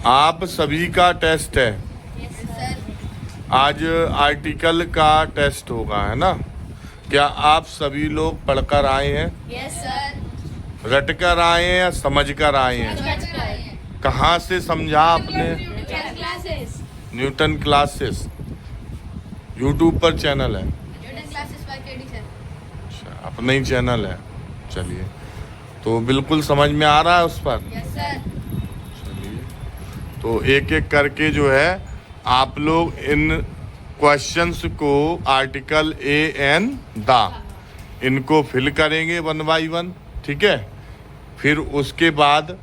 आप सभी का टेस्ट है। Yes sir. आज आर्टिकल का टेस्ट होगा, है ना? क्या आप सभी लोग पढ़कर आए हैं, यस सर। रट कर आए हैं या समझ कर आए हैं? समझ कर आए हैं। कहाँ से समझा आपने? Newton classes. Newton classes YouTube पर चैनल है। Newton classes bye KD sir. अच्छा, अपना ही चैनल है। चलिए, तो बिल्कुल समझ में आ रहा है उस पर? Yes sir. चलिए, तो एक एक करके जो है आप लोग इन क्वेश्चंस को आर्टिकल ए एन द इनको फिल करेंगे 1 बाय 1, ठीक है? फिर उसके बाद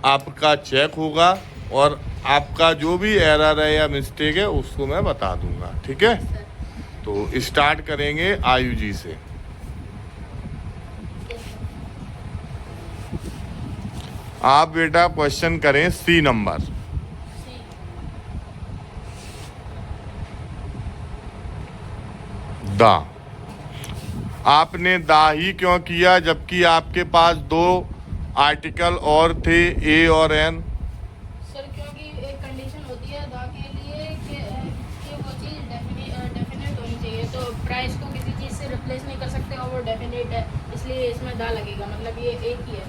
आपका चेक होगा और आपका जो भी एरर है या मिस्टेक है उसको मैं बता दूंगा, ठीक है? तो स्टार्ट करेंगे आयु जी से। आप बेटा क्वेश्चन करें सी नंबर। दा। आपने दा ही क्यों किया जबकि आपके पास 2 आर्टिकल और थे, ए और एन? सर क्योंकि एक कंडीशन होती है दा के लिए कि वो चीज़ डेफिनेट होनी चाहिए, तो प्राइस को किसी चीज़ से रिप्लेस नहीं कर सकते और वो डेफिनेट है, इसलिए इसमें दा लगेगा, मतलब ये एक ही है।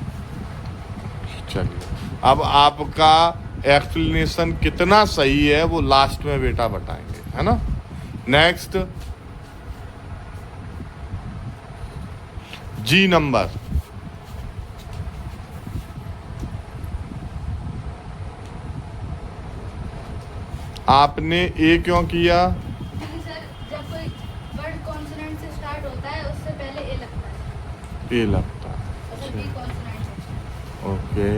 चलिए, अब आपका एक्सप्लेनेशन कितना सही है वो लास्ट में बेटा बताएंगे, है ना? नेक्स्ट, जी नंबर। आपने ए क्यों किया? क्योंकि सर जब कोई वर्ड कॉन्सोनेंट से स्टार्ट होता है उससे पहले ए लगता है, ए लगता है। और सर बी कॉन्सोनेंट है। ओके,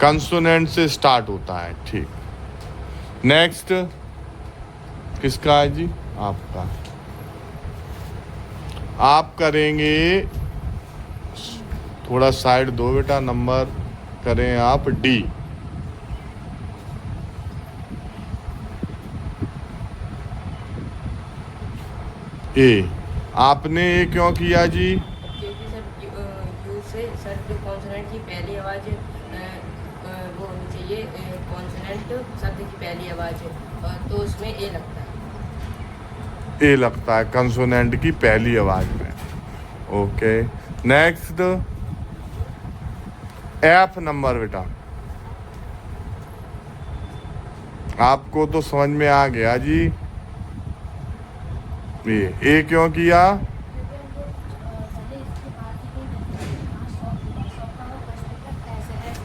कंसोनेंट से स्टार्ट होता है, ठीक। नेक्स्ट, किसका है जी? आपका। आप करेंगे, थोड़ा साइड दो बेटा, नंबर करें आप डी। ए, आपने ए क्यों किया जी? क्योंकि सर यू से सर जो कॉन्सोनेंट की पहली आवाज़ वो होनी चाहिए, कॉन्सोनेंट शब्द की पहली आवाज़ तो उसमें ए लगता है। ए लगता है कंसोनेंट की पहली आवाज में। ओके, नेक्स्ट, एफ नंबर बेटा। आपको तो समझ में आ गया जी। ये ए क्यों किया?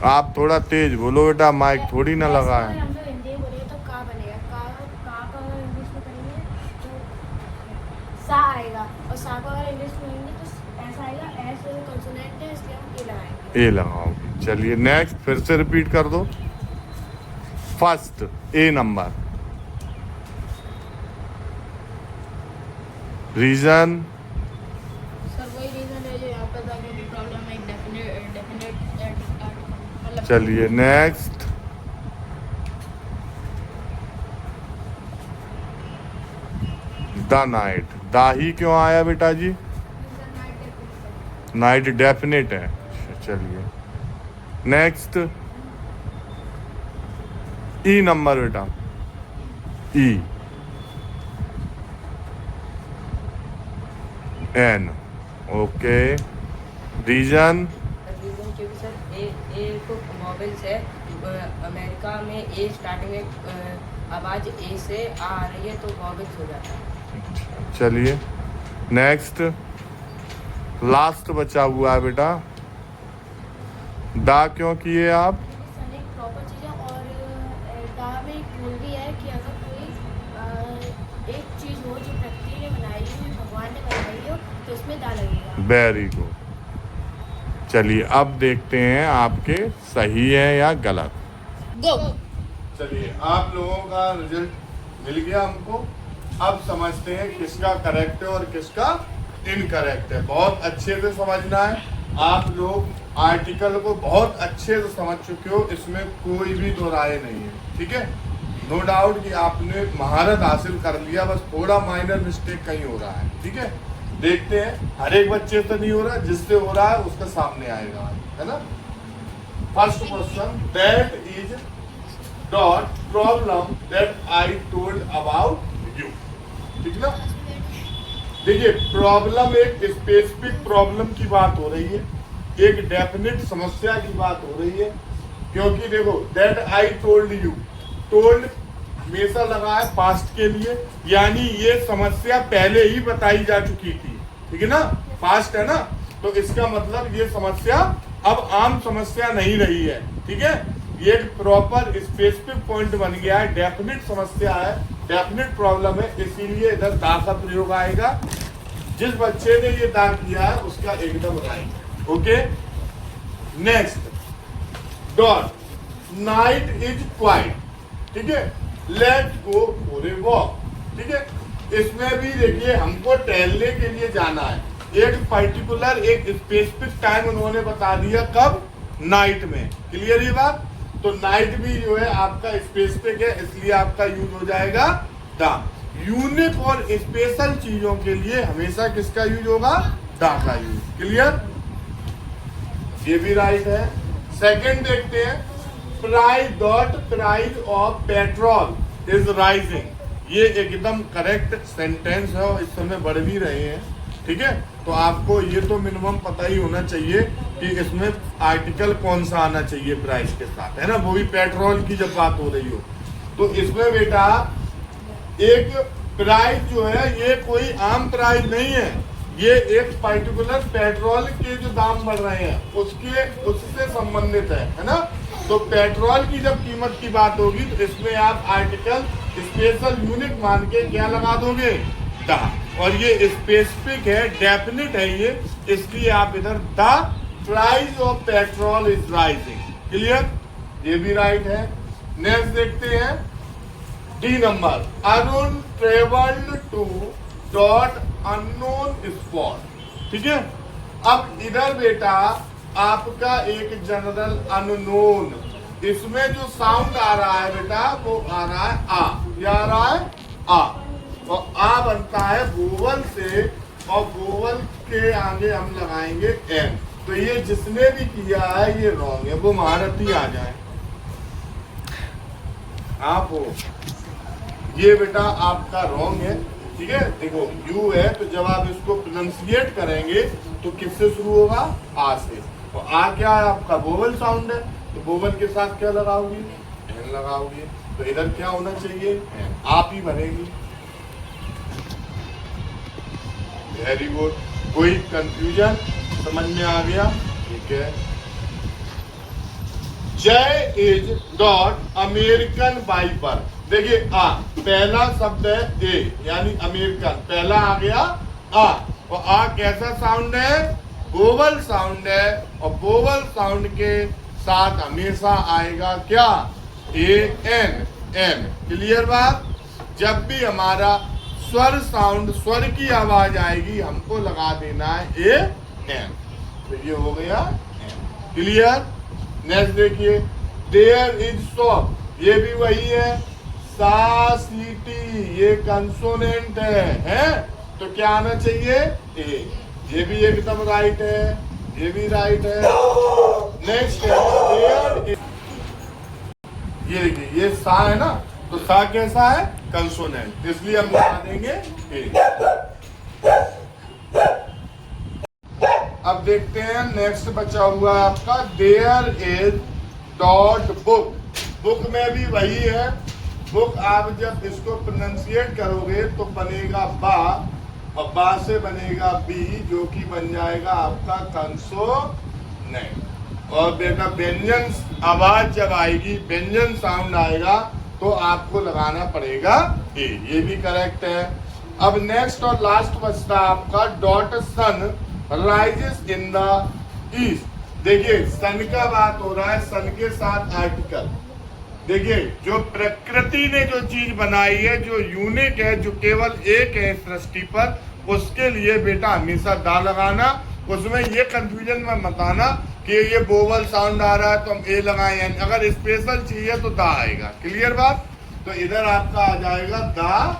आप थोड़ा तेज बोलो बेटा, माइक थोड़ी ना लगा है। हम लोग हिंदी में बोलेंगे तो का बनेगा, का अगर इंग्लिश में करेंगे तो सा आएगा, और सा को अगर इंग्लिश में करेंगे तो ऐसा आएगा। एस कॉन्सोनेंट है इसलिए हम ए लगाएंगे। ए लगाओगे। चलिए नेक्स्ट, फिर से रिपीट कर दो। फर्स्ट, ए नंबर। रीजन? सर वही रीज़न है जो यहाँ पर था, क्योंकि प्रॉब्लम है डेफिनेट मतलब। चलिए नेक्स्ट, द नाइट। दा ही क्यों आया बेटा जी? नाइट डेफिनेट है। चलिए नेक्स्ट, ई नंबर बेटा। E N. Okay, reason? Reason क्योंकि सर ए को वॉवेल्स है, अमेरिका में ए स्टार्टिंग में आवाज़ ए से आ रही है तो वॉवेल्स हो जाता है। चलिए नेक्स्ट, लास्ट बचा हुआ है बेटा। दा क्यों किए आप? सर एक प्रॉपर चीज़ है, और दा में एक रूल भी है कि अगर कोई एक चीज़ हो जो प्रकृति ने बनाई हो, भगवान ने बनाई हो, तो उसमें दा लगेगा। Very good. चलिए अब देखते हैं आपके सही है या गलत। गो। चलिए, आप लोगों का रिजल्ट मिल गया हमको। अब समझते हैं किसका करेक्ट है और किसका इनकरेक्ट है। बहुत अच्छे से समझना है। आप लोग आर्टिकल को बहुत अच्छे से समझ चुके हो, इसमें कोई भी दो राय नहीं है, ठीक है? नो डाउट कि आपने महारत हासिल कर लिया, बस थोड़ा माइनर मिस्टेक कहीं हो रहा है, ठीक है? देखते हैं, हर एक बच्चे से नहीं हो रहा, जिससे हो रहा है उसके सामने आएगा, है ना? First question, that is dot problem that I told about you. ठीक ना? देखिए प्रॉब्लम एक स्पेसिफिक प्रॉब्लम की बात हो रही है, एक डेफिनेट समस्या की बात हो रही है, क्योंकि देखो that I told you, told हमेशा लगा है पास्ट के लिए, यानी ये समस्या पहले ही बताई जा चुकी थी। ठीक है ना? पास्ट है ना, तो इसका मतलब ये समस्या अब आम समस्या नहीं रही है। ठीक है? ये एक प्रॉपर स्पेसिफिक पॉइंट बन गया है, डेफिनेट समस्या है, डेफिनेट प्रॉब्लम है, इसीलिए इधर दा का प्रयोग आएगा। जिस बच्चे ने ये दा किया है उसका एकदम right. Okay, next dot night is quite. ठीक है, let's go for a walk. ठीक है, इसमें भी देखिए हमको टहलने के लिए जाना है, एक पर्टिकुलर एक स्पेसिफिक टाइम उन्होंने बता दिया, कब? नाइट में। क्लियर ये बात? तो नाइट भी जो है आपका स्पेसिफिक है, इसलिए आपका यूज हो जाएगा दा। यूनिक और स्पेशल चीजों के लिए हमेशा किसका यूज होगा? दा का यूज। क्लियर? ये भी राइट है। सेकंड देखते हैं, price of petrol is rising. ये एकदम करेक्ट सेंटेंस है और इस समय बढ़ भी रहे हैं। ठीक है, तो आपको ये तो मिनिमम पता ही होना चाहिए कि इसमें आर्टिकल कौन सा आना चाहिए प्राइस के साथ, है ना, वो भी पेट्रोल की जब बात हो रही हो। तो इसमें बेटा एक प्राइस जो है ये कोई आम प्राइस नहीं है, ये एक पर्टिकुलर पेट्रोल के जो दाम बढ़ रहे हैं उससे संबंधित है ना। तो पेट्रोल की जब कीमत की बात होगी तो इसमें आप आर्टिकल स्पेशल यूनिट मान के क्या लगा दोगे? दा। और ये स्पेसिफिक है, डेफिनेट है ये, इसलिए आप इधर the price of petrol is rising. Clear? ये भी राइट है। नेक्स्ट देखते हैं D number, Arun travelled to dot unknown spot. ठीक है, अब इधर बेटा आपका एक जनरल अननोन, इसमें जो साउंड आ रहा है बेटा वो आ रहा है आ। क्या आ रहा है? आ। तो आ बनता है वोवल से, और वोवल के आगे हम लगाएंगे एन। तो ये जिसने भी किया है ये रॉन्ग है, वो महारथी आ जाए आप हो। ये बेटा आपका रॉन्ग है। ठीक है, देखो यू है तो जब आप इसको प्रोनाउंसिएट करेंगे तो किससे शुरू होगा? आ से। तो आ क्या है? आपका वोवल साउंड है, तो वोवल के साथ क्या लगाओगी? एन लगाओगी। तो इधर क्या होना चाहिए? एन। आप ही बनेगी। Very good. कोई कंफ्यूजन समझ में आ गया? ठीक है। जय is dot American by birth. देखिए आ पहला शब्द है ए यानी अमेरिकन, पहला आ गया आ, और आ कैसा साउंड है? वोवल साउंड है, और वोवल साउंड के साथ हमेशा आएगा क्या? A N. एन। क्लियर बात? जब भी हमारा स्वर साउंड, स्वर की आवाज आएगी हमको लगा देना है ए एन। तो ये हो गया एन। क्लियर? नेक्स्ट देखिए, देयर इज शॉप, ये भी वही है, सा सी टी, ये कंसोनेंट है? तो क्या आना चाहिए? ए। ये भी एकदम राइट है, ये भी राइट है। नेक्स्ट है देयर इज, ये देखिए ये सा है ना, तो सा कैसा है? कंसोनेंट, इसलिए हम लगा देंगे ए। अब देखते हैं नेक्स्ट बचा हुआ है आपका, there is dot book. Book में भी वही है, बुक आप जब इसको प्रोनाउंसिएट करोगे तो बनेगा बा, और बा से बनेगा बी, जो कि बन जाएगा आपका कंसोनेंट। और बेटा व्यंजन आवाज जब आएगी, व्यंजन साउंड आएगा तो आपको लगाना पड़ेगा ए। ये भी करेक्ट है। अब नेक्स्ट और लास्ट बचता आपका dot sun rises in the east. देखिए सन का बात हो रहा है, सन के साथ आर्टिकल। देखिए जो प्रकृति ने जो चीज बनाई है, जो यूनिक है, जो केवल एक है इस सृष्टि पर, उसके लिए बेटा हमेशा दा लगाना। उसमें ये कंफ्यूजन में मत आना कि ये वोवल साउंड आ रहा है तो हम ए लगाएं, यानी अगर स्पेशल चाहिए तो दा आएगा। क्लियर बात? तो इधर आपका आ जाएगा दा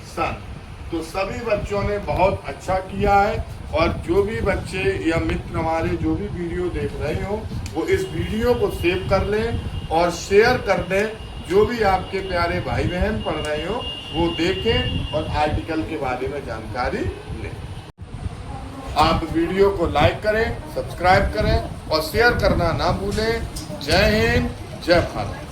सन। तो सभी बच्चों ने बहुत अच्छा किया है, और जो भी बच्चे या मित्र हमारे जो भी वीडियो देख रहे हो वो इस वीडियो को सेव कर लें और शेयर कर दें, जो भी आपके प्यारे भाई बहन पढ़ रहे हो वो देखें और आर्टिकल के बारे में जानकारी लें। आप वीडियो को लाइक करें, सब्सक्राइब करें और शेयर करना ना भूलें। जय हिंद, जय भारत।